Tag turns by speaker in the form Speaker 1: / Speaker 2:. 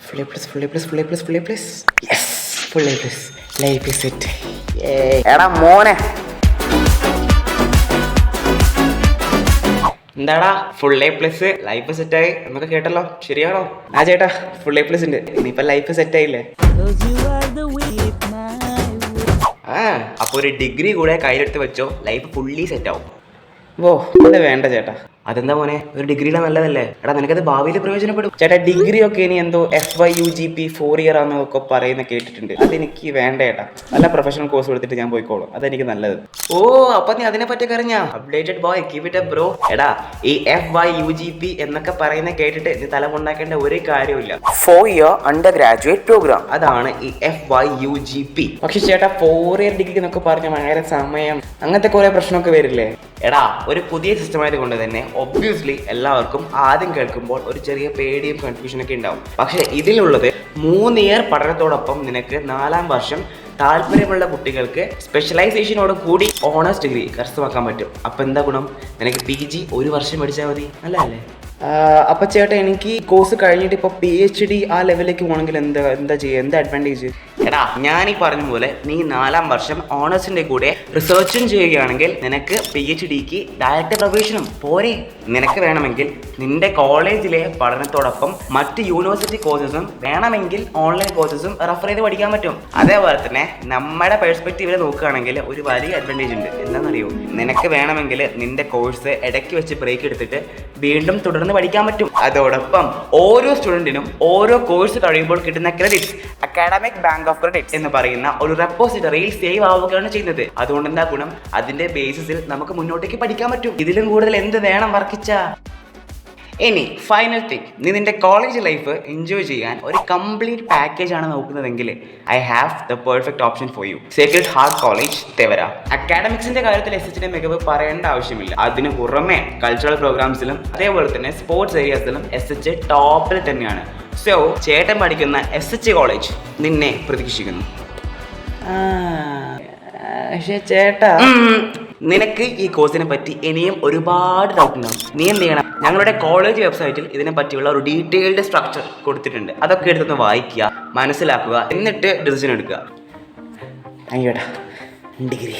Speaker 1: Full A plus full A plus full A plus full A plus yes full A plus life is set. എടാ മോനെ എന്താടാ full A plus life സെറ്റായി എന്നൊക്കെ കേട്ടല്ലോ, ശരിയാണോ? ആ ചേട്ടാ ഫുൾ എ പ്ലസ് ഉണ്ട്, ഇനിയിപ്പോൾ ലൈഫ് സെറ്റായില്ലേ? ആ അപ്പോൾ ഒരു ഡിഗ്രി കൂടെ കയ്യിലെടുത്ത് വെച്ചോ, ലൈഫ് ഫുള്ളി സെറ്റ് ആവും. ഓ അത് വേണ്ട ചേട്ടാ. അതെന്താ മോനെ, ഒരു ഡിഗ്രിയിലെ നല്ലതല്ലേ? എടാ നിനക്കത് ഭാവിയിൽ പ്രയോജനപ്പെടും. ചേട്ടാ ഡിഗ്രി ഒക്കെ ഇനി എന്തോ FYUGP 4 ഇയർ ആണെന്നൊക്കെ പറയുന്ന കേട്ടിട്ടുണ്ട്. അതെനിക്ക് വേണ്ട ചേട്ടാ, നല്ല പ്രൊഫഷണൽ കോഴ്സ് എടുത്തിട്ട് ഞാൻ പോയിക്കോളും, അതെനിക്ക് നല്ലത്. ഓ അപ്പൊ നീ അതിനെ പറ്റി അറിഞ്ഞാ? Updated boy, keep it up bro. എടാ ഈ FYUGP എന്നൊക്കെ പറയുന്ന കേട്ടിട്ട് നീ തലമുണ്ടാക്കേണ്ട ഒരു കാര്യമില്ല. 4 ഇയർ അണ്ടർ ഗ്രാജുവേറ്റ് പ്രോഗ്രാം, അതാണ് ഈ FYUGP. പക്ഷെ ചേട്ടാ 4 ഇയർ ഡിഗ്രി എന്നൊക്കെ പറഞ്ഞ ഭയങ്കര സമയം, അങ്ങനത്തെ കുറെ പ്രശ്നമൊക്കെ വരില്ലേ? എടാ ഒരു പുതിയ സിസ്റ്റം ആയതുകൊണ്ട് തന്നെ ഒബ്വിയസ്ലി എല്ലാവർക്കും ആദ്യം കേൾക്കുമ്പോൾ ഒരു ചെറിയ പേടിയും കൺഫ്യൂഷനൊക്കെ ഉണ്ടാവും. പക്ഷേ ഇതിലുള്ളത് 3 ഇയർ പഠനത്തോടൊപ്പം നിനക്ക് 4-ാം വർഷം താല്പര്യമുള്ള കുട്ടികൾക്ക് സ്പെഷ്യലൈസേഷനോട് കൂടി ഓണേഴ്സ് ഡിഗ്രി കരസ്ഥമാക്കാൻ പറ്റും. അപ്പം എന്താ ഗുണം? നിനക്ക് PG 1 വർഷം പഠിച്ചാൽ മതി, അല്ലേ? അപ്പം ചേട്ടാ എനിക്ക് കോഴ്സ് കഴിഞ്ഞിട്ട് ഇപ്പോൾ PhD ആ ലെവലിലേക്ക് പോകണമെങ്കിൽ എന്താ ചെയ്യുക? എന്താ അഡ്വാൻറ്റേജ്? എടാ ഞാനീ പറഞ്ഞ പോലെ നീ 4-ാം വർഷം ഓണേഴ്സിൻ്റെ കൂടെ റിസർച്ചും ചെയ്യുകയാണെങ്കിൽ നിനക്ക് PhDക്ക് ഡയറക്റ്റ് പ്രവേശനം പോരെ. നിനക്ക് വേണമെങ്കിൽ നിന്റെ കോളേജിലെ പഠനത്തോടൊപ്പം മറ്റ് യൂണിവേഴ്സിറ്റി കോഴ്സസും വേണമെങ്കിൽ ഓൺലൈൻ കോഴ്സസും റെഫർ ചെയ്ത് പഠിക്കാൻ പറ്റും. അതേപോലെ തന്നെ നമ്മുടെ പെർസ്പെക്റ്റീവിൽ നോക്കുകയാണെങ്കിൽ ഒരു വലിയ അഡ്വാൻറ്റേജ് ഉണ്ട്. എന്താണെന്നറിയോ? നിനക്ക് വേണമെങ്കിൽ നിന്റെ കോഴ്സ് ഇടയ്ക്ക് വെച്ച് ബ്രേക്ക് എടുത്തിട്ട് വീണ്ടും തുടർന്ന് പഠിക്കാൻ പറ്റും. അതോടൊപ്പം ഓരോ സ്റ്റുഡൻറ്റിനും ഓരോ കോഴ്സ് കഴിയുമ്പോൾ കിട്ടുന്ന credits academic bank of credit എന്ന് പറയുന്ന ഒരു റെപ്പോസിറ്ററിയിൽ സേവ് ആവുകയാണ് ചെയ്യുന്നത്. അതുകൊണ്ട് എന്താ ഗുണം? അതിന്റെ ബേസിസിൽ നമുക്ക് മുന്നോട്ടേക്ക് പഠിക്കാൻ പറ്റും. ഇതിലും കൂടുതൽ എന്ത് വേണം വർക്കിച്ച? ഇനി ഫൈനൽ തിങ്, നീ നിന്റെ കോളേജ് ലൈഫ് എൻജോയ് ചെയ്യാൻ ഒരു കംപ്ലീറ്റ് പാക്കേജ് ആണ് നോക്കുന്നതെങ്കിൽ I have the perfect option for you. Sacred Heart College Thevara. അക്കാഡമിക്സിന്റെ കാര്യത്തിൽ SHന്റെ മികവ് പറയേണ്ട ആവശ്യമില്ല. അതിന് പുറമെ കൾച്ചറൽ പ്രോഗ്രാംസിലും അതേപോലെ തന്നെ സ്പോർട്സ് ഏരിയാസിലും SH ടോപ്പിൽ തന്നെയാണ്. സോ ചേട്ടൻ പഠിക്കുന്ന SH കോളേജ് നിന്നെ പ്രതീക്ഷിക്കുന്നു. പക്ഷേ ചേട്ടാ നിനക്ക് ഈ കോഴ്സിനെ പറ്റി ഇനിയും ഒരുപാട് ഡൗട്ട് ഉണ്ടാവും. നീ എന്ത് ചെയ്യണം? ഞങ്ങളുടെ കോളേജ് വെബ്സൈറ്റിൽ ഇതിനെ പറ്റിയുള്ള ഒരു ഡീറ്റെയിൽഡ് സ്ട്രക്ചർ കൊടുത്തിട്ടുണ്ട്. അതൊക്കെ എടുത്തൊന്ന് വായിക്കുക, മനസ്സിലാക്കുക, എന്നിട്ട് ഡിസിഷൻ എടുക്കുക. അയ്യോടാ ഡിഗ്രി